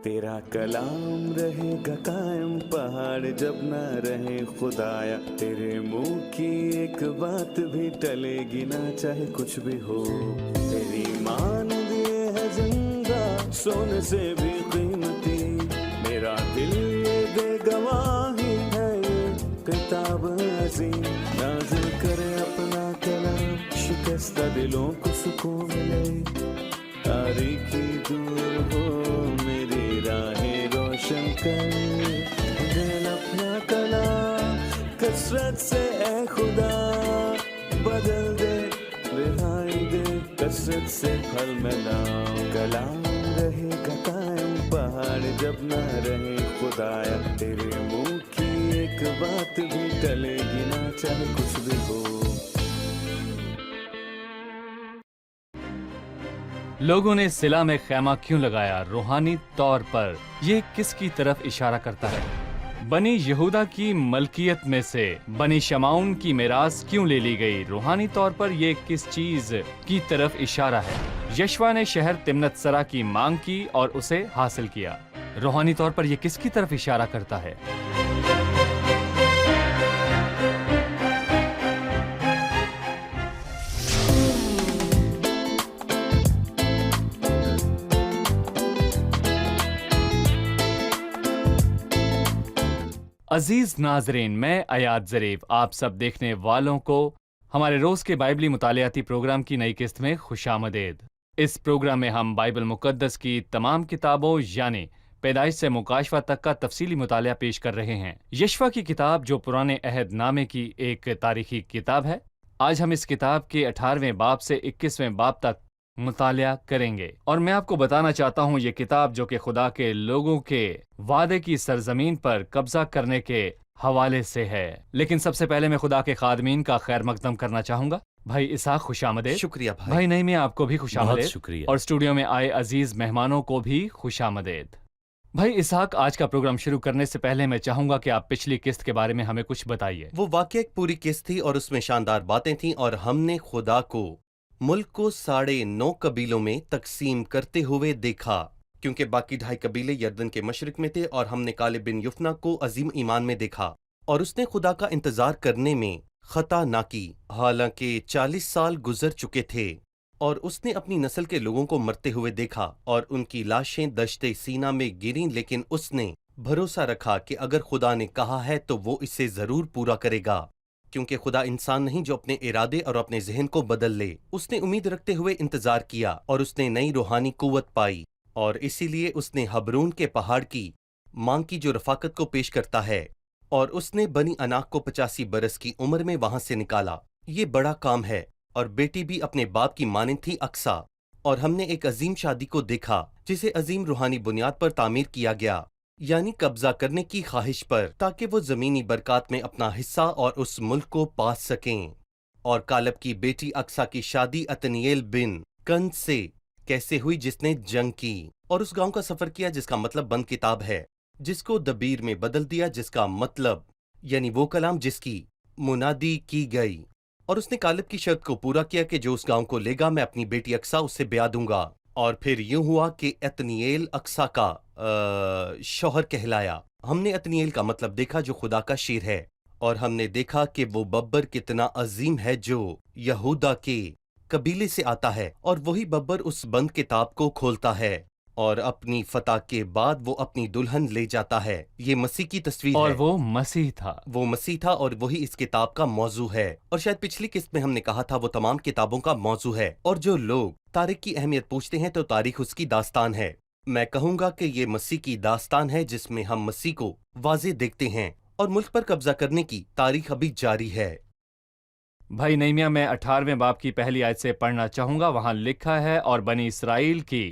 तेरा कलाम रहेगा कायम पहाड़ जब न रहे खुदाया, तेरे मुंह की एक बात भी टलेगी ना चाहे कुछ भी हो। तेरी मान दिए है जिंदा सोने से भी कीमती, मेरा दिल ये दे गवाही है ये किताब अजीम। नाज़िल करे अपना कलाम, शिकस्ता दिलों को सुकून मिले, तारीकी दूर हो मेरी राहें रोशन कर। दिल अपना कलाम कसरत से ए खुदा बदल दे, रिहाई दे कसरत से फल मिलाओ। कलाम रहेगा कायम पहाड़ जब न रहे खुदाया, तेरे मुंह की एक बात भी टलेगी ना चाहे कुछ भी हो। लोगों ने सिला में खैमा क्यों लगाया? रूहानी तौर पर ये किसकी तरफ इशारा करता है? बनी यहूदा की मलकियत में से बनी शमाउन की मिरास क्यों ले ली गई? रूहानी तौर पर ये किस चीज की तरफ इशारा है? यशवा ने शहर तिम्नत सरा की मांग की और उसे हासिल किया। रूहानी तौर पर ये किसकी तरफ इशारा करता है? अजीज नाजरीन, मैं अयाद ज़रीफ आप सब देखने वालों को हमारे रोज के बाइबली मुतालियाती प्रोग्राम की नई किस्त में खुशामदीद। इस प्रोग्राम में हम बाइबल मुकद्दस की तमाम किताबों यानी पैदाइश से मुकाशवा तक का तफसीली मुतालिया पेश कर रहे हैं। यशवा की किताब जो पुराने अहद नामे की एक तारीखी किताब है, आज हम इस किताब के 18वें बाब से 21वें बाब तक मुतालिया करेंगे। और मैं आपको बताना चाहता हूँ ये किताब जो कि खुदा के लोगों के वादे की सरजमीन पर कब्जा करने के हवाले से है। लेकिन सबसे पहले मैं खुदा के खादमीन का खैर मकदम करना चाहूंगा। भाई इसाक खुशामदीद। शुक्रिया भाई। भाई नईमी आपको भी खुशामदीद। शुक्रिया। और स्टूडियो में आए अजीज मेहमानों को भी खुशामदीद। भाई इसाक, आज का प्रोग्राम शुरू करने से पहले मैं चाहूंगा कि आप पिछली किस्त के बारे में हमें कुछ बताइए। वो वाकई एक पूरी किस्त थी और उसमें शानदार बातें थीं और हमने खुदा को मुल्क को 9.5 कबीलों में तकसीम करते हुए देखा, क्योंकि बाकी 2.5 कबीले यर्दन के मशरिक में थे। और हमने कालेब बिन युफना को अजीम ईमान में देखा और उसने खुदा का इंतजार करने में खता ना की, हालांकि 40 साल गुजर चुके थे। और उसने अपनी नस्ल के लोगों को मरते हुए देखा और उनकी लाशें दश्ते सीना में गिरीं, लेकिन उसने भरोसा रखा कि अगर खुदा ने कहा है तो वो इसे जरूर पूरा करेगा, क्योंकि खुदा इंसान नहीं जो अपने इरादे और अपने जहन को बदल ले। उसने उम्मीद रखते हुए इंतजार किया और उसने नई रूहानी कुव्वत पाई, और इसीलिए उसने हबरून के पहाड़ की मांग की जो रफाकत को पेश करता है, और उसने बनी अनाक को 85 बरस की उम्र में वहां से निकाला। ये बड़ा काम है। और बेटी भी अपने बाप की मानिंद थी अक्सा। और हमने एक अजीम शादी को देखा जिसे अजीम रूहानी बुनियाद पर तामीर किया गया, यानी कब्जा करने की ख्वाहिश पर, ताकि वो जमीनी बरकत में अपना हिस्सा और उस मुल्क को पा सकें। और कालब की बेटी अक्सा की शादी अतनिएल बिन कंद से कैसे हुई, जिसने जंग की और उस गांव का सफर किया जिसका मतलब बंद किताब है, जिसको दबीर में बदल दिया, जिसका मतलब यानी वो कलाम जिसकी मुनादी की गई। और उसने कालब की शर्त को पूरा किया कि जो उस गांव को लेगा मैं अपनी बेटी अक्सा उससे ब्याह दूंगा। और फिर यूं हुआ कि अतनिएल अक्सा का शौहर कहलाया। हमने अतनिएल का मतलब देखा जो खुदा का शेर है, और हमने देखा कि वो बब्बर कितना अजीम है जो यहूदा के कबीले से आता है, और वही बब्बर उस बंद किताब को खोलता है और अपनी फतह के बाद वो अपनी दुल्हन ले जाता है। ये मसीह की तस्वीर और है। वो मसीह था। वो मसीह था और वही इस किताब का मौजू है। और शायद पिछली किस्त में हमने कहा था वो तमाम किताबों का मौजू है। और जो लोग तारीख की अहमियत पूछते हैं तो तारीख उसकी दास्तान है। मैं कहूंगा कि ये मसीह की दास्तान है जिसमें हम मसीह को वाज़े देखते हैं, और मुल्क पर कब्जा करने की तारीख अभी जारी है। भाई नईमिया, मैं 18वें बाब की पहली आयत से पढ़ना चाहूंगा। वहां लिखा है, और बनी इसराइल की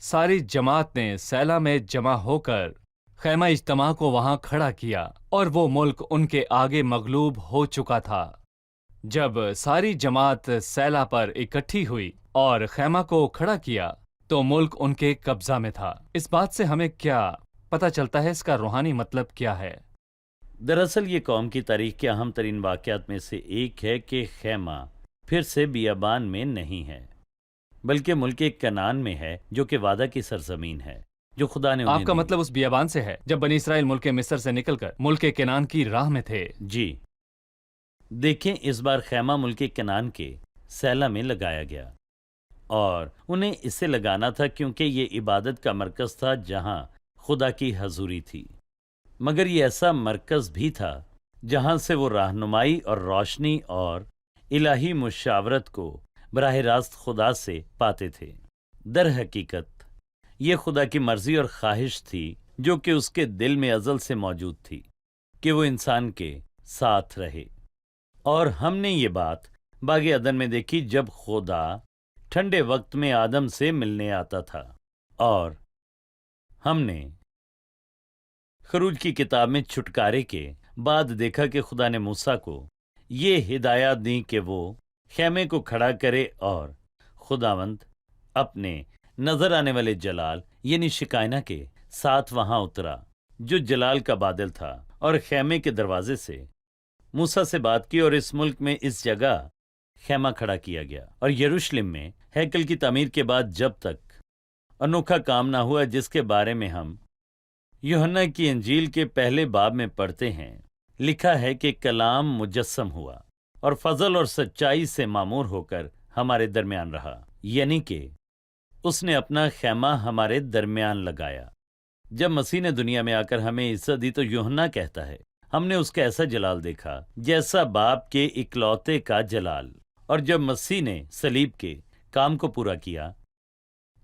सारी जमात ने सैला में जमा होकर खैमा इज्तमा को वहां खड़ा किया, और वो मुल्क उनके आगे मगलूब हो चुका था। जब सारी जमात सैला पर इकट्ठी हुई और खैमा को खड़ा किया तो मुल्क उनके कब्जा में था। इस बात से हमें क्या पता चलता है? इसका रूहानी मतलब क्या है? दरअसल ये कौम की तारीख के अहम तरीन वाक़यात में से एक है कि खैमा फिर से बियाबान में नहीं है, बल्कि मुल्क कनान में है, जो कि वादा की सरजमीन है। जो खुदा ने उन्हें आपका दी। मतलब उस बियाबान से है जब बनी इसराइल मुल्क मिस्र से निकलकर मुल्क केनान की राह में थे। जी देखें, इस बार खैमा मुल्क कनान के सैला में लगाया गया और उन्हें इसे लगाना था क्योंकि ये इबादत का मरकज था जहां खुदा की हजूरी थी, मगर ये ऐसा मरकज भी था जहां से वो रहनुमाई और रोशनी और इलाही मुशावरत को बराह रास्त खुदा से पाते थे। दर हकीकत ये खुदा की मर्जी और ख्वाहिश थी जो कि उसके दिल में अज़ल से मौजूद थी कि वो इंसान के साथ रहे। और हमने ये बात बागे अदन में देखी जब खुदा ठंडे वक्त में आदम से मिलने आता था, और हमने खरूज की किताब में छुटकारे के बाद देखा कि खुदा ने मूसा को ये हिदायत दी कि वो खैमे को खड़ा करे और खुदावंद अपने नजर आने वाले जलाल यानी शिकायना के साथ वहां उतरा जो जलाल का बादल था, और खैमे के दरवाजे से मूसा से बात की और इस मुल्क में इस जगह खैमा खड़ा किया गया। और यरूशलेम में हैकल की तामीर के बाद जब तक अनोखा काम ना हुआ जिसके बारे में हम यूहन्ना की इंजील के पहले बाब में पढ़ते हैं, लिखा है कि कलाम मुजस्सम हुआ और फजल और सच्चाई से मामूर होकर हमारे दरमियान रहा, यानी कि उसने अपना खैमा हमारे दरमियान लगाया। जब मसीह ने दुनिया में आकर हमें इज्जत दी तो यूहन्ना कहता है, हमने उसका ऐसा जलाल देखा जैसा बाप के इकलौते का जलाल। और जब मसीह ने सलीब के काम को पूरा किया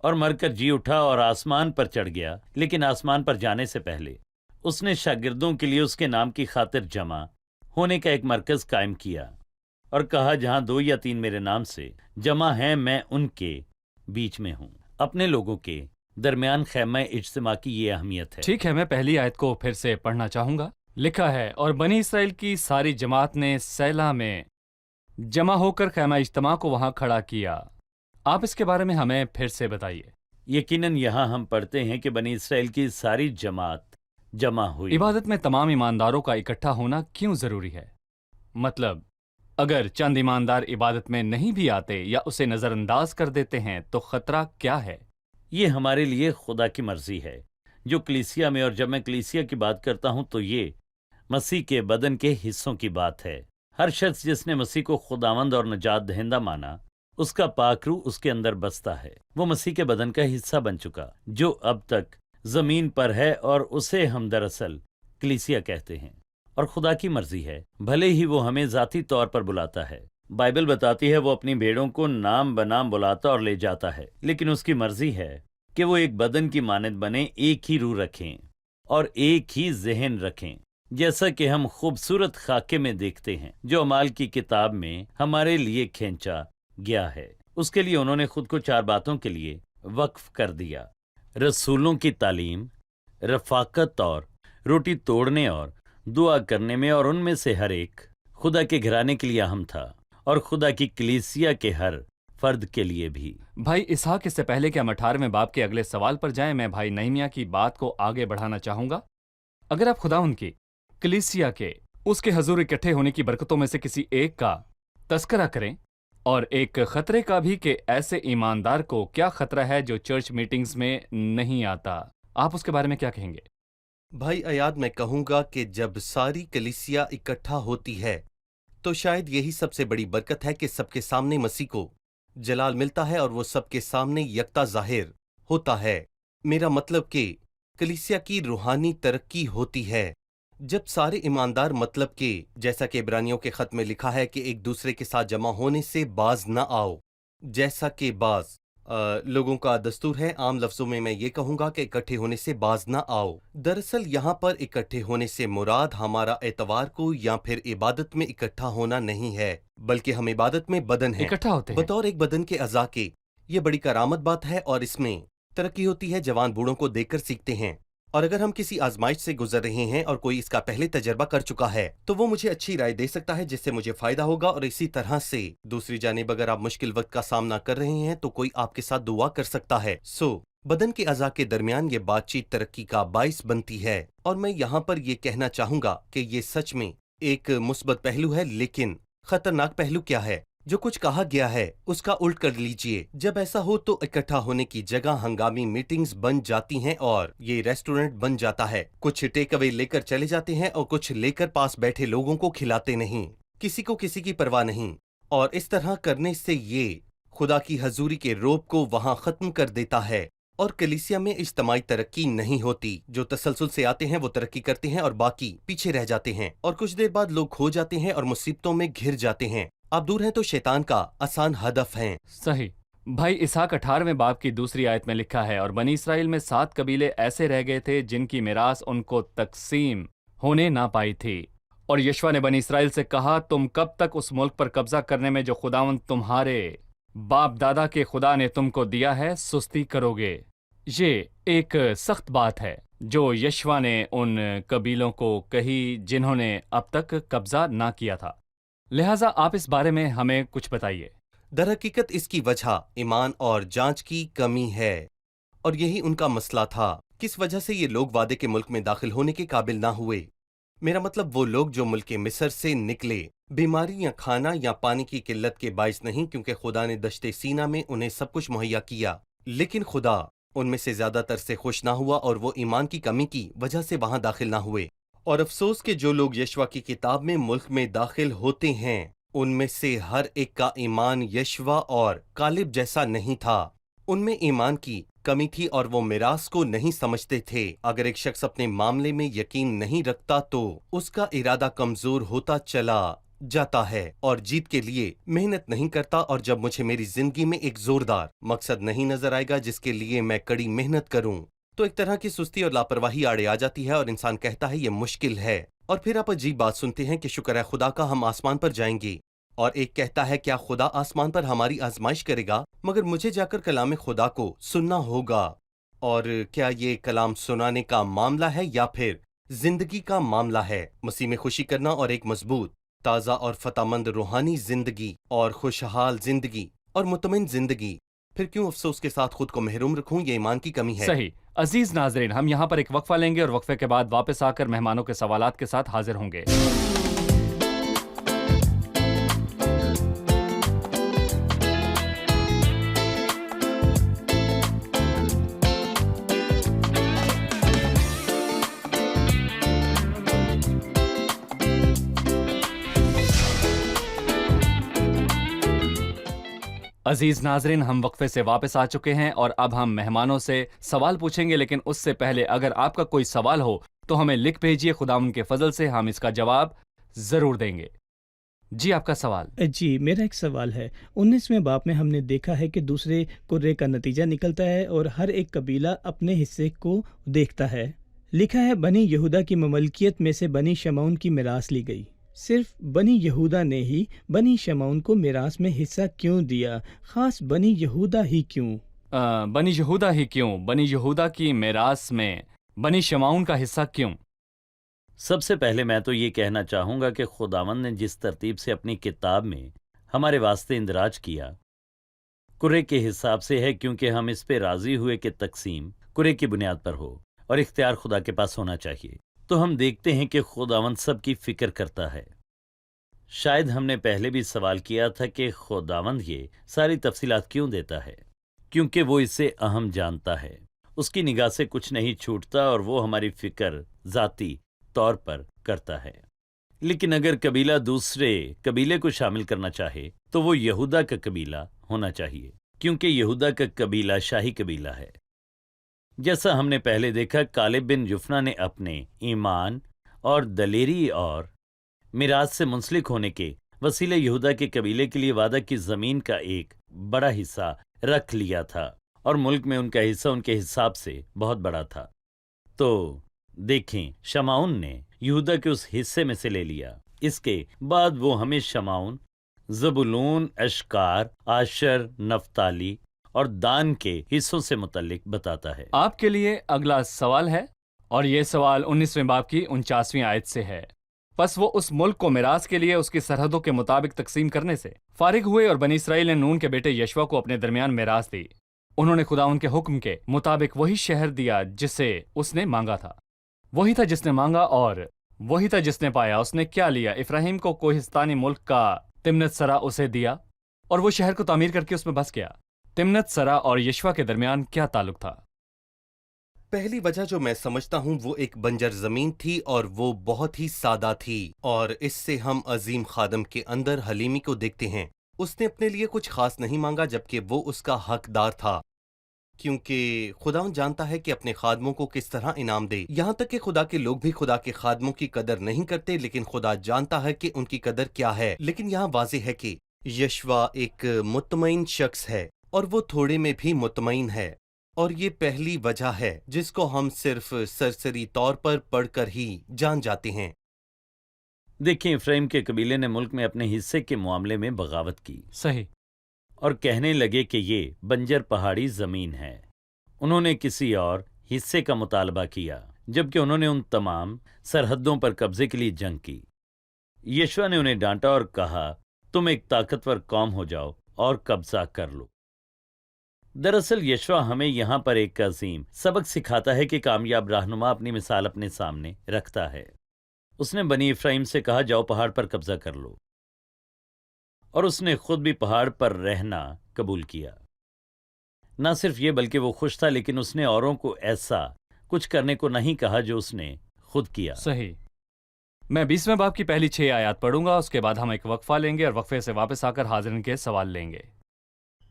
और मरकर जी उठा और आसमान पर चढ़ गया, लेकिन आसमान पर जाने से पहले उसने शागिर्दों के लिए उसके नाम की खातिर जमा होने का एक मरकज कायम किया और कहा, जहां 2 या 3 मेरे नाम से जमा हैं मैं उनके बीच में हूं। अपने लोगों के दरमियान खैमा इज्तिमा की ये अहमियत है। ठीक है, मैं पहली आयत को फिर से पढ़ना चाहूंगा। लिखा है, और बनी इसराइल की सारी जमात ने सैला में जमा होकर खैमा इज्तिमा को वहां खड़ा किया। आप इसके बारे में हमें फिर से बताइए। यकीनन यहाँ हम पढ़ते हैं कि बनी इसराइल की सारी जमात जमा हुई। इबादत में तमाम ईमानदारों का इकट्ठा होना क्यों जरूरी है? मतलब अगर चंद ईमानदार इबादत में नहीं भी आते या उसे नजरअंदाज कर देते हैं तो खतरा क्या है? ये हमारे लिए खुदा की मर्जी है जो कलीसिया में, और जब मैं कलीसिया की बात करता हूं तो ये मसीह के बदन के हिस्सों की बात है। हर शख्स जिसने मसीह को खुदावंद और नजात दहिंदा माना, उसका पाकरू उसके अंदर बसता है। वो मसीह के बदन का हिस्सा बन चुका जो अब तक जमीन पर है, और उसे हम दरअसल कलीसिया कहते हैं। और खुदा की मर्जी है, भले ही वो हमें जाती तौर पर बुलाता है। बाइबल बताती है वो अपनी भेड़ों को नाम बनाम बुलाता और ले जाता है, लेकिन उसकी मर्जी है कि वो एक बदन की मानद बने, एक ही रूह रखें और एक ही जहन रखें, जैसा कि हम खूबसूरत खाके में देखते हैं जो अमाल की किताब में हमारे लिए खींचा गया है। उसके लिए उन्होंने खुद को 4 बातों के लिए वक्फ कर दिया: रसूलों की तालीम, रफाकत और रोटी तोड़ने और दुआ करने में, और उनमें से हर एक खुदा के घराने के लिए अहम था और खुदा की कलीसिया के हर फर्द के लिए भी। भाई इसहाक, इससे पहले कि हम 18वें बाब के अगले सवाल पर जाएं, मैं भाई नहमिया की बात को आगे बढ़ाना चाहूंगा। अगर आप खुदा उनकी कलीसिया के उसके हजूर इकट्ठे होने की बरकतों में से किसी एक का तस्करा करें, और एक खतरे का भी कि ऐसे ईमानदार को क्या खतरा है जो चर्च मीटिंग्स में नहीं आता, आप उसके बारे में क्या कहेंगे? भाई अयाद, मैं कहूंगा कि जब सारी कलीसिया इकट्ठा होती है तो शायद यही सबसे बड़ी बरकत है कि सबके सामने मसीह को जलाल मिलता है और वो सबके सामने यकता जाहिर होता है। मेरा मतलब कि कलीसिया की रूहानी तरक्की होती है जब सारे ईमानदार, मतलब कि जैसा कि इब्रानियों के खत में लिखा है कि एक दूसरे के साथ जमा होने से बाज न आओ, जैसा कि बाज लोगों का दस्तूर है। आम लफ्जों में मैं ये कहूंगा कि इकट्ठे होने से बाज ना आओ। दरअसल यहाँ पर इकट्ठे होने से मुराद हमारा एतवार को या फिर इबादत में इकट्ठा होना नहीं है, बल्कि हम इबादत में बदन है इकट्ठा होते हैं बतौर एक बदन के अज़ा के। ये बड़ी करामत बात है और इसमें तरक्की होती है। जवान बूढ़ों को देखकर सीखते हैं, और अगर हम किसी आजमाइश से गुजर रहे हैं और कोई इसका पहले तजर्बा कर चुका है तो वो मुझे अच्छी राय दे सकता है जिससे मुझे फायदा होगा। और इसी तरह से दूसरी जानिब अगर आप मुश्किल वक्त का सामना कर रहे हैं तो कोई आपके साथ दुआ कर सकता है। बदन के अज़ा के दरमियान ये बातचीत तरक्की का बाइस बनती है। और मैं यहाँ पर ये कहना चाहूंगा कि ये सच में एक मुस्बत पहलू है, लेकिन खतरनाक पहलू क्या है? जो कुछ कहा गया है उसका उल्ट कर लीजिए। जब ऐसा हो तो इकट्ठा होने की जगह हंगामी मीटिंग्स बन जाती हैं और ये रेस्टोरेंट बन जाता है। कुछ टेक अवे लेकर चले जाते हैं और कुछ लेकर पास बैठे लोगों को खिलाते नहीं, किसी को किसी की परवाह नहीं। और इस तरह करने से ये खुदा की हजूरी के रोब को वहां खत्म कर देता है और कलीसिया में इज्तमाई तरक्की नहीं होती। जो तसलसल से आते हैं वो तरक्की करते हैं और बाकी पीछे रह जाते हैं, और कुछ देर बाद लोग खो जाते हैं और मुसीबतों में घिर जाते हैं। आप दूर हैं तो शैतान का आसान हदफ हैं। सही। भाई इसहाक 18वें बाब की दूसरी आयत में लिखा है, और बनी इसराइल में 7 कबीले ऐसे रह गए थे जिनकी मिरास उनको तकसीम होने ना पाई थी। और यशवा ने बनी इसराइल से कहा, तुम कब तक उस मुल्क पर कब्जा करने में जो खुदावंद तुम्हारे बाप दादा के खुदा ने तुमको दिया है सुस्ती करोगे। ये एक सख्त बात है जो यशवा ने उन कबीलों को कही जिन्होंने अब तक कब्जा ना किया था। लिहाजा आप इस बारे में हमें कुछ बताइए। दरहकीकत इसकी वजह ईमान और जांच की कमी है, और यही उनका मसला था। किस वजह से ये लोग वादे के मुल्क में दाखिल होने के काबिल ना हुए? मेरा मतलब वो लोग जो मुल्क मिस्र से निकले, बीमारी या खाना या पानी की किल्लत के बाइस नहीं, क्योंकि खुदा ने दश्ते सीना में उन्हें सब कुछ मुहैया किया, लेकिन खुदा उनमें से ज्यादातर से खुश ना हुआ और वो ईमान की कमी की वजह से वहां दाखिल ना हुए। और अफसोस के जो लोग यशवा की किताब में मुल्क में दाखिल होते हैं उनमें से हर एक का ईमान यशवा और कालिब जैसा नहीं था। उनमें ईमान की कमी थी और वो मिरास को नहीं समझते थे। अगर एक शख्स अपने मामले में यकीन नहीं रखता तो उसका इरादा कमजोर होता चला जाता है और जीत के लिए मेहनत नहीं करता। और जब मुझे मेरी जिंदगी में एक जोरदार मकसद नहीं नजर आएगा जिसके लिए मैं कड़ी मेहनत करूं, तो एक तरह की सुस्ती और लापरवाही आड़े आ जाती है और इंसान कहता है ये मुश्किल है। और फिर आप अजीब बात सुनते हैं कि शुक्र है खुदा का हम आसमान पर जाएंगे, और एक कहता है क्या खुदा आसमान पर हमारी आजमाइश करेगा? मगर मुझे जाकर कलाम खुदा को सुनना होगा। और क्या ये कलाम सुनाने का मामला है या फिर जिंदगी का मामला है? मसीह में खुशी करना और एक मजबूत, ताज़ा और फतामंद रूहानी जिंदगी और खुशहाल जिंदगी और मुतमिन जिंदगी। फिर क्यों अफसोस के साथ खुद को महरूम रखूं? ये ईमान की कमी है। सही। अजीज नाजरीन, हम यहाँ पर एक वक्फा लेंगे और वक्फे के बाद वापस आकर मेहमानों के सवालात के साथ हाजिर होंगे। अजीज नाजरीन, हम वक्फे से वापस आ चुके हैं और अब हम मेहमानों से सवाल पूछेंगे, लेकिन उससे पहले अगर आपका कोई सवाल हो तो हमें लिख भेजिए। खुदावंद के फजल से हम इसका जवाब जरूर देंगे। जी, आपका सवाल। जी, मेरा एक सवाल है। 19वें बाब में हमने देखा है कि दूसरे कुर्रे का नतीजा निकलता है और हर एक कबीला अपने हिस्से को देखता है। लिखा है बनी यहूदा की ममलकियत में से बनी शमौन की मिरास ली गई। सिर्फ बनी यहूदा ने ही बनी शमौन को मिरास में हिस्सा क्यों दिया? खास बनी यहूदा ही क्यों? बनी यहूदा ही क्यों? बनी यहूदा की मिरास में बनी शमौन का हिस्सा क्यों? सबसे पहले मैं तो ये कहना चाहूँगा कि खुदावंद ने जिस तरतीब से अपनी किताब में हमारे वास्ते इंदराज किया, कुर्रे के हिसाब से है, क्योंकि हम इस पे राजी हुए कि तकसीम कुर्रे की बुनियाद पर हो और इख्तियार खुदा के पास होना चाहिए। तो हम देखते हैं कि खुदावंद सबकी फिक्र करता है। शायद हमने पहले भी सवाल किया था कि खुदावंद ये सारी तफसीलात क्यों देता है? क्योंकि वो इससे अहम जानता है, उसकी निगाह से कुछ नहीं छूटता और वो हमारी फिक्र जाती तौर पर करता है। लेकिन अगर कबीला दूसरे कबीले को शामिल करना चाहे तो वो यहूदा का कबीला होना चाहिए, क्योंकि यहूदा का कबीला शाही कबीला है। जैसा हमने पहले देखा, कालिब बिन युफना ने अपने ईमान और दलेरी और मिरास से मुंसलिक होने के वसीले यहूदा के कबीले के लिए वादा की जमीन का एक बड़ा हिस्सा रख लिया था और मुल्क में उनका हिस्सा उनके हिसाब से बहुत बड़ा था। तो देखें, शमाउन ने यहूदा के उस हिस्से में से ले लिया। इसके बाद वो हमें शमाउन, ज़बूलून, अशकार, आशर, नफ्ताली और दान के हिस्सों से मुतल्लिक बताता है। आपके लिए अगला सवाल है, और ये सवाल 19वें बाब की 49वीं आयत से है। बस वो उस मुल्क को मिरास के लिए उसकी सरहदों के मुताबिक तकसीम करने से फारिग हुए और बनी इसराइल ने नून के बेटे यशवा को अपने दरमियान मिरास दी। उन्होंने खुदा उनके हुक्म के मुताबिक वही शहर दिया जिसे उसने मांगा था। वही था जिसने मांगा और वही था जिसने पाया। उसने क्या लिया? इफ्राहिम को कोहिस्तानी मुल्क का तिम्नत सरा उसे दिया, اور وہ شہر کو تعمیر کر کے اس میں بس گیا۔ تمنت سرا اور یشوا کے درمیان کیا تعلق تھا؟ پہلی وجہ جو میں سمجھتا ہوں وہ ایک بنجر زمین تھی اور وہ بہت ہی سادہ تھی، اور اس سے ہم عظیم خادم کے اندر حلیمی کو دیکھتے ہیں۔ اس نے اپنے لیے کچھ خاص نہیں مانگا جبکہ وہ اس کا حقدار تھا، کیونکہ خدا جانتا ہے کہ اپنے خادموں کو کس طرح انعام دے۔ یہاں تک کہ خدا کے لوگ بھی خدا کے خادموں کی قدر نہیں کرتے، لیکن خدا جانتا ہے کہ ان کی قدر کیا ہے۔ لیکن یہاں واضح ہے کہ یشوا ایک مطمئن شخص ہے اور وہ تھوڑے میں بھی مطمئن ہے، اور یہ پہلی وجہ ہے جس کو ہم صرف سرسری طور پر پڑھ کر ہی جان جاتے ہیں۔ دیکھیں، افرایم کے قبیلے نے ملک میں اپنے حصے کے معاملے میں بغاوت کی صحیح۔ اور کہنے لگے کہ یہ بنجر پہاڑی زمین ہے۔ انہوں نے کسی اور حصے کا مطالبہ کیا، جبکہ انہوں نے ان تمام سرحدوں پر قبضے کے لیے جنگ کی۔ یشوا نے انہیں ڈانٹا اور کہا، تم ایک طاقتور قوم ہو جاؤ اور قبضہ کر لو۔ دراصل یشوا ہمیں یہاں پر ایک عظیم سبق سکھاتا ہے کہ کامیاب رہنما اپنی مثال اپنے سامنے رکھتا ہے۔ اس نے بنی افرایم سے کہا، جاؤ پہاڑ پر قبضہ کر لو، اور اس نے خود بھی پہاڑ پر رہنا قبول کیا۔ نہ صرف یہ بلکہ وہ خوش تھا، لیکن اس نے اوروں کو ایسا کچھ کرنے کو نہیں کہا جو اس نے خود کیا۔ صحیح۔ میں 20ویں باب کی پہلی 6 آیات پڑھوں گا، اس کے بعد ہم ایک وقفہ لیں گے اور وقفے سے واپس آ کر حاضرین کے سوال لیں گے۔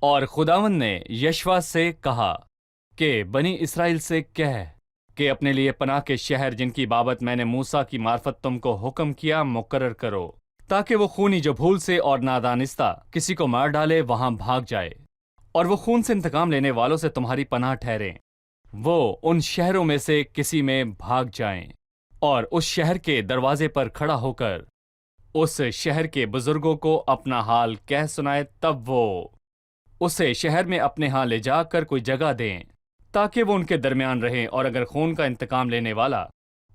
اور خداوند نے یشوا سے کہا کہ بنی اسرائیل سے کہہ کہ اپنے لیے پناہ کے شہر جن کی بابت میں نے موسیٰ کی معرفت تم کو حکم کیا مقرر کرو، تاکہ وہ خونی جو بھول سے اور نادانستہ کسی کو مار ڈالے وہاں بھاگ جائے، اور وہ خون سے انتقام لینے والوں سے تمہاری پناہ ٹھہریں، وہ ان شہروں میں سے کسی میں بھاگ جائیں، اور اس شہر کے دروازے پر کھڑا ہو کر اس شہر کے بزرگوں کو اپنا حال کہہ سنائے، تب وہ اسے شہر میں اپنے ہاں لے جا کر کوئی جگہ دیں تاکہ وہ ان کے درمیان رہیں، اور اگر خون کا انتقام لینے والا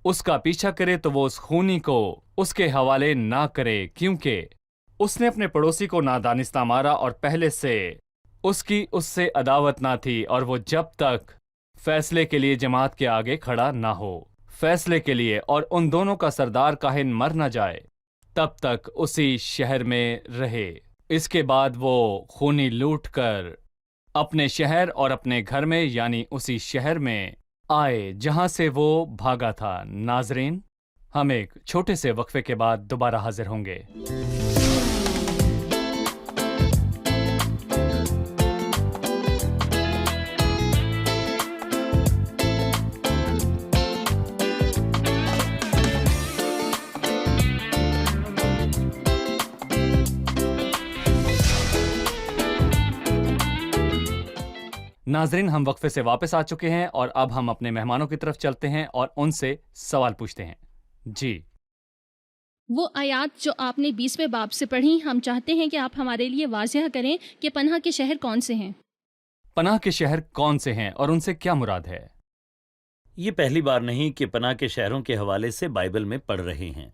اس کا پیچھا کرے تو وہ اس خونی کو اس کے حوالے نہ کرے، کیونکہ اس نے اپنے پڑوسی کو نادانستہ مارا اور پہلے سے اس کی اس سے عداوت نہ تھی، اور وہ جب تک فیصلے کے لیے جماعت کے آگے کھڑا نہ ہو، فیصلے کے لیے، اور ان دونوں کا سردار کاہن مر نہ جائے، تب تک اسی شہر میں رہے۔ اس کے بعد وہ خونی لوٹ کر اپنے شہر اور اپنے گھر میں، یعنی اسی شہر میں آئے جہاں سے وہ بھاگا تھا۔ ناظرین، ہم ایک چھوٹے سے وقفے کے بعد دوبارہ حاضر ہوں گے۔ ناظرین، ہم وقفے سے واپس آ چکے ہیں اور اب ہم اپنے مہمانوں کی طرف چلتے ہیں اور ان سے سوال پوچھتے ہیں۔ جی، وہ آیات جو آپ نے 20ویں باب سے پڑھی، ہم چاہتے ہیں کہ آپ ہمارے لیے واضح کریں کہ پناہ کے شہر کون سے ہیں۔ پناہ کے شہر کون سے ہیں اور ان سے کیا مراد ہے؟ یہ پہلی بار نہیں کہ پناہ کے شہروں کے حوالے سے بائبل میں پڑھ رہے ہیں۔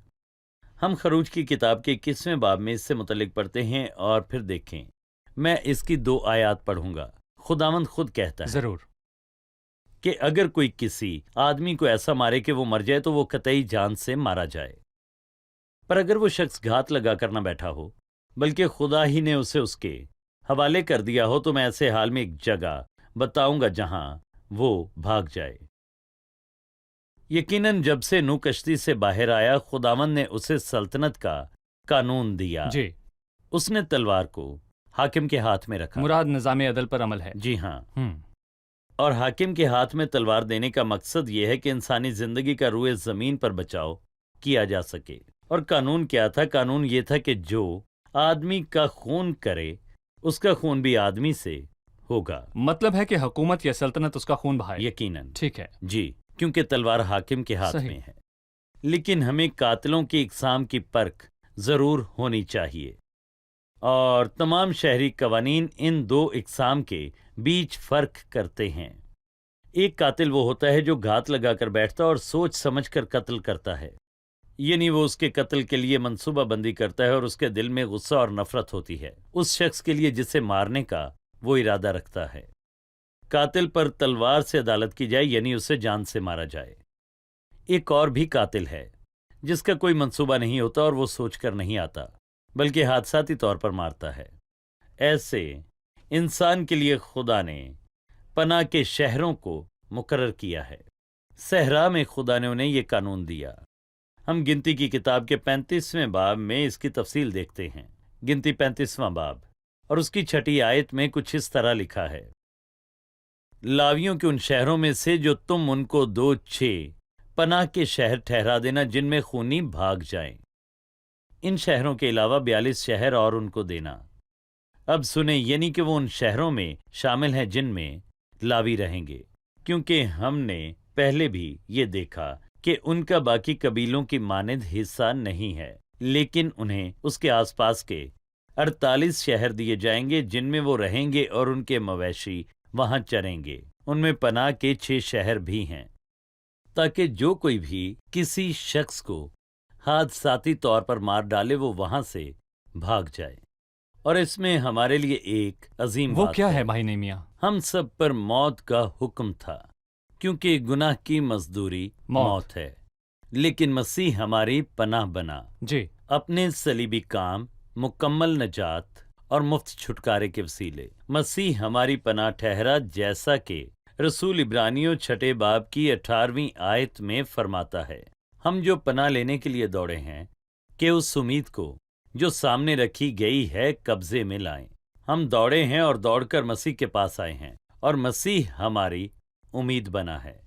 ہم خروج کی کتاب کے 21ویں باب میں اس سے متعلق پڑھتے ہیں، اور پھر دیکھیں، میں اس کی 2 آیات پڑھوں گا۔ خداوند خود کہتا ہے ضرور کہ اگر کوئی کسی آدمی کو ایسا مارے کہ وہ مر جائے تو وہ قطعی جان سے مارا جائے، پر اگر وہ شخص گھات لگا کر نہ بیٹھا ہو بلکہ خدا ہی نے اسے اس کے حوالے کر دیا ہو، تو میں ایسے حال میں ایک جگہ بتاؤں گا جہاں وہ بھاگ جائے۔ یقیناً جب سے نوح کشتی سے باہر آیا، خداوند نے اسے سلطنت کا قانون دیا۔ جی، اس نے تلوار کو حاکم کے ہاتھ میں رکھا۔ مراد نظام عدل پر عمل ہے۔ جی ہاں، ہم اور حاکم کے ہاتھ میں تلوار دینے کا مقصد یہ ہے کہ انسانی زندگی کا روئے زمین پر بچاؤ کیا جا سکے۔ اور قانون کیا تھا؟ قانون یہ تھا کہ جو آدمی کا خون کرے اس کا خون بھی آدمی سے ہوگا۔ مطلب ہے کہ حکومت یا سلطنت اس کا خون بہائے۔ یقیناً، ٹھیک ہے۔ جی، کیونکہ تلوار حاکم کے ہاتھ صحیح۔ میں ہے۔ لیکن ہمیں قاتلوں کی اقسام کی پرکھ ضرور ہونی چاہیے، اور تمام شہری قوانین ان 2 اقسام کے بیچ فرق کرتے ہیں۔ ایک قاتل وہ ہوتا ہے جو گھات لگا کر بیٹھتا اور سوچ سمجھ کر قتل کرتا ہے، یعنی وہ اس کے قتل کے لیے منصوبہ بندی کرتا ہے اور اس کے دل میں غصہ اور نفرت ہوتی ہے اس شخص کے لیے جسے مارنے کا وہ ارادہ رکھتا ہے۔ قاتل پر تلوار سے عدالت کی جائے، یعنی اسے جان سے مارا جائے۔ ایک اور بھی قاتل ہے جس کا کوئی منصوبہ نہیں ہوتا اور وہ سوچ کر نہیں آتا بلکہ حادثاتی طور پر مارتا ہے۔ ऐसे इंसान के लिए खुदा ने पनाह के शहरों को मुकर्रर किया है। सहरा में खुदा ने उन्हें ये कानून दिया। हम गिनती की किताब के 35वें बाब में इसकी तफसील देखते हैं। गिनती 35वां बाब और उसकी 6ठी आयत में कुछ इस तरह लिखा है, लावियों के उन शहरों में से जो तुम उनको 2-6 पनाह के शहर ठहरा देना जिनमें खूनी भाग जाएं। इन शहरों के अलावा 42 शहर और उनको देना। अब सुने, यानी कि वो उन शहरों में शामिल हैं जिनमें लावी रहेंगे, क्योंकि हमने पहले भी ये देखा कि उनका बाकी कबीलों की मानद हिस्सा नहीं है, लेकिन उन्हें उसके आसपास के 48 शहर दिए जाएंगे जिनमें वो रहेंगे और उनके मवेशी वहां चरेंगे। उनमें पनाह के 6 शहर भी हैं, ताकि जो कोई भी किसी शख्स को हादसाती तौर पर मार डाले वो वहां से भाग जाए। और इसमें हमारे लिए एक अजीम वो बात क्या है भाई नेमिया? हम सब पर मौत का हुक्म था, क्योंकि गुनाह की मजदूरी मौत है, लेकिन मसीह हमारी पनाह बना जी। अपने सलीबी काम, मुकम्मल नजात और मुफ्त छुटकारे के वसीले। मसीह हमारी पनाह ठहरा, जैसा कि रसूल इब्रानियों 6 बाब की 18वीं आयत में फरमाता है। हम जो पनाह लेने के लिए दौड़े हैं कि उस उम्मीद को जो सामने रखी गई है कब्जे में लाएं। हम दौड़े हैं और दौड़कर मसीह के पास आए हैं, और मसीह हमारी उम्मीद बना है।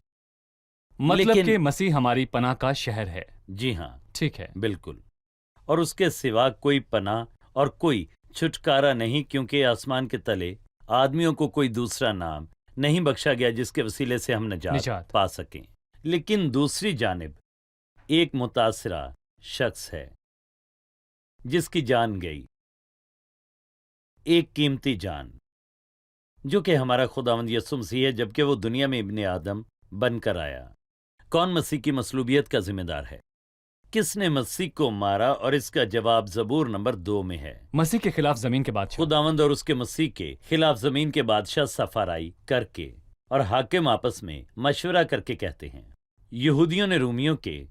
मतलब लेकिन- कि मसीह हमारी पनाह का शहर है। जी हाँ, ठीक है। बिल्कुल। और उसके सिवा कोई पनाह और कोई छुटकारा नहीं, क्योंकि आसमान के तले आदमियों को कोई दूसरा नाम नहीं बख्शा गया जिसके वसीले से हम निजात पा सकें। लेकिन दूसरी जानिब एक मुतासिरा शख्स है जिसकी जान गई, एक कीमती जान, जो कि हमारा खुदावंद यीशु मसीह है, जबकि वो दुनिया में इब्ने आदम बनकर आया। कौन मसीह की मसलूबियत का जिम्मेदार है? किसने मसीह को मारा? और इसका जवाब ज़बूर नंबर 2 में है। मसीह के खिलाफ जमीन के बादशाह। खुदावंद और उसके मसीह के खिलाफ जमीन के बादशाह सफाराई करके और हाकिम आपस में मशवरा करके कहते हैं। यहूदियों ने रूमियों के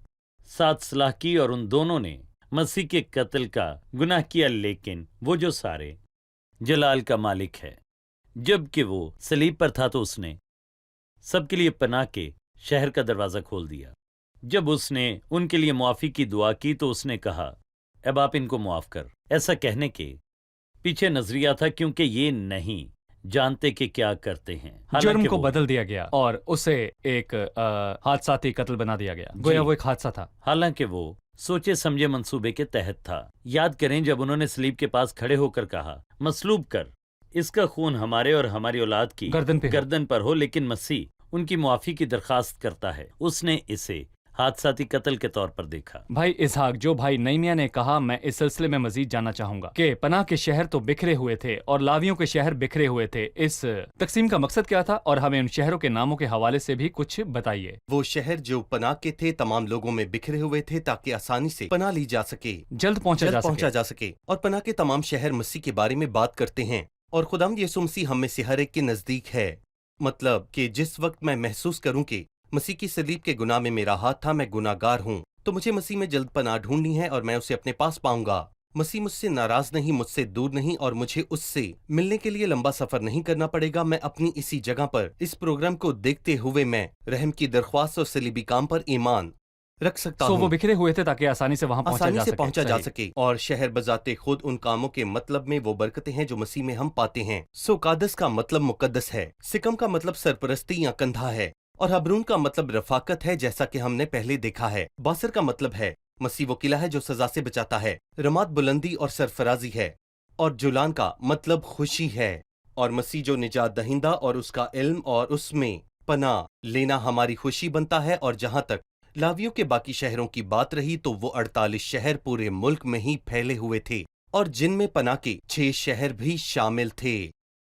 साथ सलाह की और उन दोनों ने मसीह के कत्ल का गुनाह किया, लेकिन वो जो सारे जलाल का मालिक है, जबकि वो सलीब पर था तो उसने सबके लिए पनाह के शहर का दरवाजा खोल दिया। जब उसने उनके लिए मुआफी की दुआ की तो उसने कहा, अब आप इनको मुआफ कर। ऐसा कहने के पीछे नजरिया था क्योंकि ये नहीं जानते कि क्या करते हैं। जुर्म को बदल दिया गया और उसे एक हादसाती कत्ल बना दिया गया, गोया वो एक हादसा था। हालांकि वो सोचे समझे मंसूबे के तहत था। याद करें जब उन्होंने सलीब के पास खड़े होकर कहा, मसलूब कर, इसका खून हमारे और हमारी औलाद की गर्दन पर हो, लेकिन मसीह उनकी मुआफी की दरखास्त करता है। उसने इसे हादसाती कत्ल के तौर पर देखा। भाई इसहाक, जो भाई नईमिया ने कहा, मैं इस सिलसिले में मजीद जानना चाहूंगा कि पनाह के शहर तो बिखरे हुए थे और लावियों के शहर बिखरे हुए थे। इस तकसीम का मकसद क्या था? और हमें उन शहरों के नामों के हवाले से भी कुछ बताइए। वो शहर जो पनाह के थे तमाम लोगों में बिखरे हुए थे ताकि आसानी से पनाह ली जा सके, जल्द पहुंचा जा सके। और पनाह के तमाम शहर मसीह के बारे में बात करते हैं, और खुदावंद यीशु मसीह हम में से हर एक के नजदीक है। मतलब कि जिस वक्त मैं महसूस करूं कि मसीह की सलीब के गुनाह में मेरा हाथ था, मैं गुनाहगार हूं, तो मुझे मसीह में जल्द पनाह ढूंढनी है और मैं उसे अपने पास पाऊंगा। मसीह मुझसे नाराज नहीं, मुझसे दूर नहीं, और मुझे उससे मिलने के लिए लंबा सफर नहीं करना पड़ेगा। मैं अपनी इसी जगह पर इस प्रोग्राम को देखते हुए मैं रहम की दरख्वास्त और सलीबी काम पर ईमान रख सकता हूँ। वो बिखरे हुए थे ताकि आसानी से वहां पहुंचा जा सके। और शहर बजाते खुद उन कामों के मतलब में वो बरकतें हैं जो मसीह में हम पाते हैं। सो कादस का मतलब मुकद्दस है, सिकम का मतलब सरपरस्ती या कंधा है, और हबरून का मतलब रफाकत है, जैसा कि हमने पहले देखा है। बासर का मतलब है मसीह वो किला है जो सजा से बचाता है। रमात बुलंदी और सरफराजी है, और जुलान का मतलब खुशी है। और मसीह जो निजात दहिंदा और उसका इल्म और उसमें पनाह लेना हमारी खुशी बनता है। और जहां तक लावियों के बाकी शहरों की बात रही तो वो 48 शहर पूरे मुल्क में ही फैले हुए थे, और जिनमें पनाह के 6 शहर भी शामिल थे।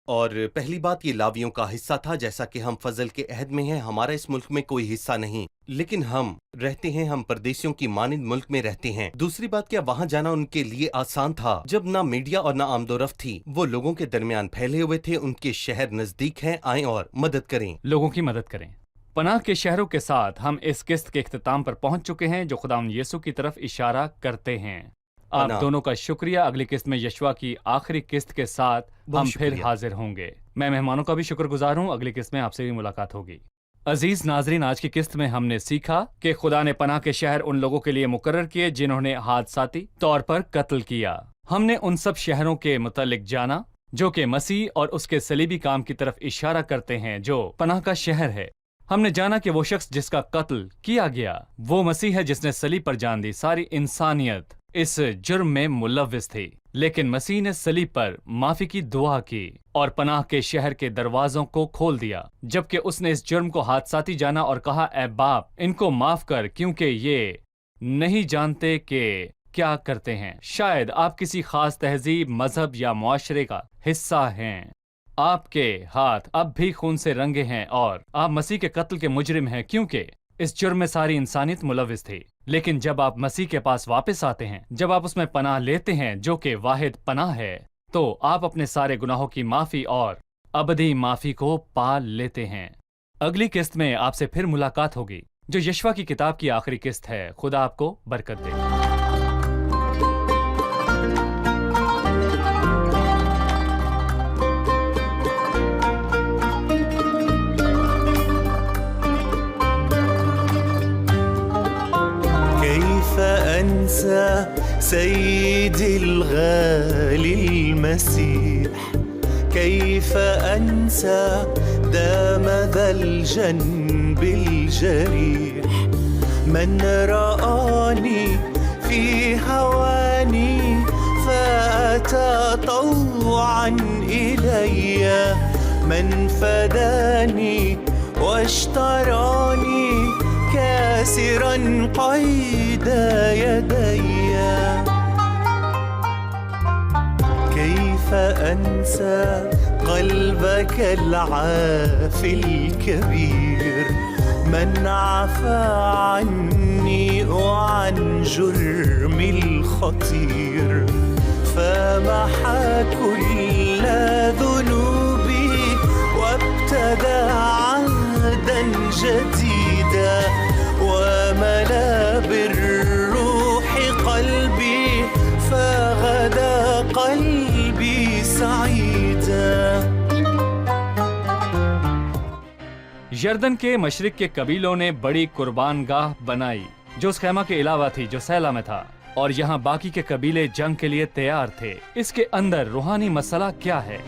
और पहली बात, ये लावियों का हिस्सा था। जैसा कि हम फजल के अहद में हैं, हमारा इस मुल्क में कोई हिस्सा नहीं, लेकिन हम रहते हैं, हम परदेशियों की मानिंद मुल्क में रहते हैं। दूसरी बात, क्या वहाँ जाना उनके लिए आसान था? जब ना मीडिया और ना आमदोरफ्त थी, वो लोगों के दरमियान फैले हुए थे। उनके शहर नजदीक हैं, आएं और मदद करें, लोगों की मदद करें। पनाह के शहरों के साथ हम इस किस्त के इख्तिताम पर पहुंच चुके हैं जो खुदावंद यीशु की तरफ इशारा करते हैं। आप पनाह। दोनों का शुक्रिया। अगली किस्त में यशवा की आखिरी किस्त के साथ बहुत हम फिर शुक्रिया। हाजिर होंगे। मैं मेहमानों का भी शुक्रगुजार हूँ। अगली किस्त में आपसे भी मुलाकात होगी। अजीज नाजरीन, आज की किस्त में हमने सीखा कि खुदा ने पनाह के शहर उन लोगों के लिए मुकर्रर किए जिन्होंने हादसाती तौर पर कत्ल किया। हमने उन सब शहरों के मुतालिक जाना जो कि मसीह और उसके सलीबी काम की तरफ इशारा करते हैं, जो पनाह का शहर है। हमने जाना कि वो शख्स जिसका कत्ल किया गया वो मसीह है जिसने सलीब पर जान दी। सारी इंसानियत इस जुर्म में मुलव्विस थी, लेकिन मसीह ने सलीब पर माफी की दुआ की और पनाह के शहर के दरवाजों को खोल दिया, जबकि उसने इस जुर्म को हादसाती जाना और कहा, ऐ बाप, इनको माफ कर क्योंकि ये नहीं जानते कि क्या करते हैं। शायद आप किसी खास तहजीब, मजहब या मुआशरे का हिस्सा हैं। आपके हाथ अब भी खून से रंगे हैं और आप मसीह के कत्ल के मुजरिम हैं, क्योंकि इस जुर्म में सारी इंसानियत मुलविस थी। लेकिन जब आप मसीह के पास वापस आते हैं, जब आप उसमें पनाह लेते हैं जो कि वाहिद पनाह है, तो आप अपने सारे गुनाहों की माफी और अबदी माफी को पा लेते हैं। अगली किस्त में आपसे फिर मुलाकात होगी, जो यशवा की किताब की आखिरी किस्त है। खुदा आपको बरकत दे। أنسى سيدي الغالي المسيح، كيف أنسى دام ذا الجنب الجريح، من رآني في هواني فأتى طوعا إلي، من فداني واشتراني كاسرا قيد يدي، كيف أنسى قلبك العافي الكبير، من عفى عني وعن جرمي الخطير، فمحى كل ذنوبي وابتدى عهدا جديدا، وملا بالروح قلبي فغدا قلبي سعيدا۔ यर्दन के मशरिक के कबीलों ने बड़ी कुर्बानगाह बनाई जो उस खैमा के अलावा थी जो सैला में था, और यहाँ बाकी के कबीले जंग के लिए तैयार थे। इसके अंदर रूहानी मसला क्या है?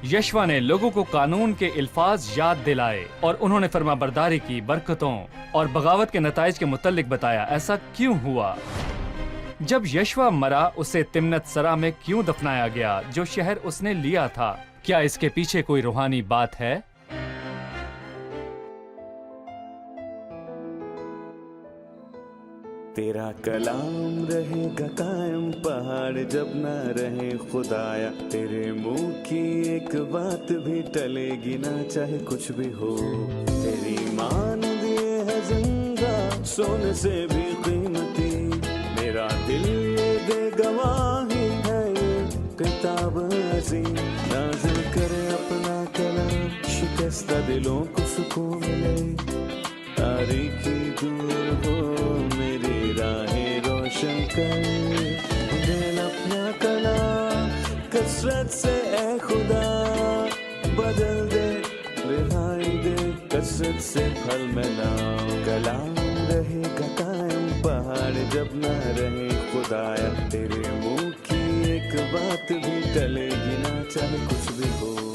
यशवा ने लोगों को कानून के अल्फाज याद दिलाए और उन्होंने फरमाबरदारी की बरकतों और बगावत के नताइज के मुतल्लिक बताया। ऐसा क्यों हुआ? जब यशवा मरा, उसे तिम्नत सरा में क्यों दफनाया गया जो शहर उसने लिया था? क्या इसके पीछे कोई रूहानी बात है? तेरा कलाम रहेगा कायम पहाड़ जब न रहे खुदाया, तेरे मुंह की एक बात भी टलेगी ना चाहे कुछ भी हो, तेरी मान दिए है जिंदा सोने से भी कीमती, मेरा दिल ये दे गवाही है ये किताब अज़ीम, नाज़िल करे अपना कलाम शिकस्ता दिलों को सुकून मिले, तारीकी दूर हो मेरी राहें रोशन कर, दिल अपना कलाम कसरत से ए खुदा बदल दे, रिहाई दे कसरत से फल में नाम, कलाम रहेगा कायम पहाड़ जब न रहे खुदाया, तेरे मुंह की एक बात भी टलेगी ना चाहे कुछ भी हो।